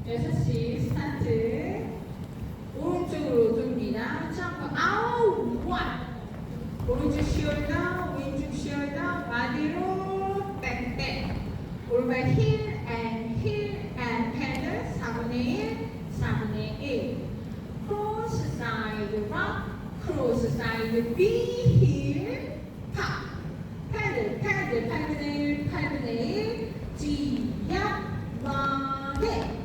6시 스타트. 오른쪽으로 돕니다. 점프 아웃. 1. 오른쪽 숄더, 왼쪽 숄더, 바디로 백백. 오른발 힐 앤 패들 4분의 1, 4분의 1. 크로스 사이드 락, 크로스 사이드 B 힐 탑. 패들 8분의 1, 8분의 1. 뒤약 와게.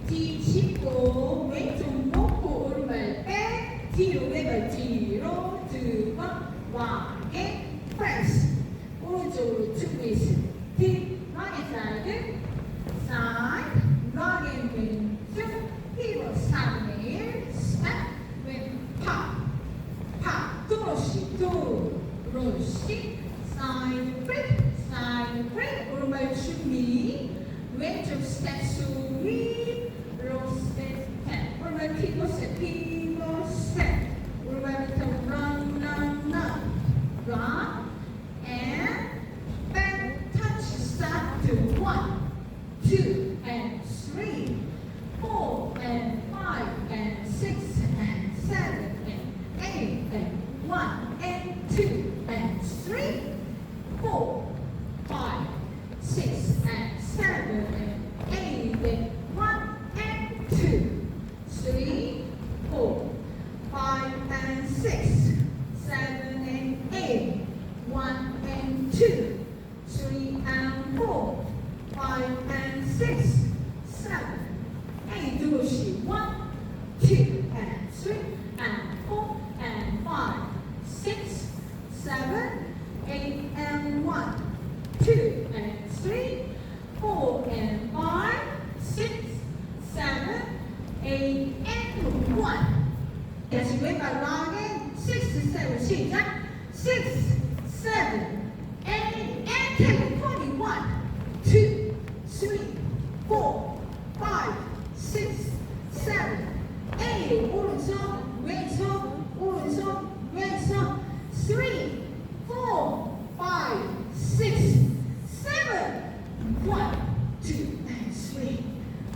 뒤집고 왼쪽 놓고 오른발 백. 뒤로 왼발 뒤로 2번 와게 프레스. 오른쪽으로 트위스트. 딥 right side. 사이드 락인 왼쪽 피벗 4분의 1. 스텝 왼팝 팝 도로시 사이드 브레이크 오른발 준비 왼쪽 스텝 수위 로 스텝 오른발 피벗 스텝 오른발부터 run and back touch start to 1, 2 and 3, 4 and 5 and 6 and 7 and 8 and 1 and 2 and 3, 4, 5, 6 and 7 and 8 and 1 and 2, 3, 4, 5 and 6, 7 and 8, 1 and 2, 3 and 4, 5 and 6, 7, 8. 도시 1, 2 and 3 and 4 and 5, 6, 7, 8 and 1, 2 and 3, 4 and 5, 6, 7, 8 and 1. 다시 왼발 락인 6, 7 시작. 6, 7, 8 and 10, 21, 2, 3, 4,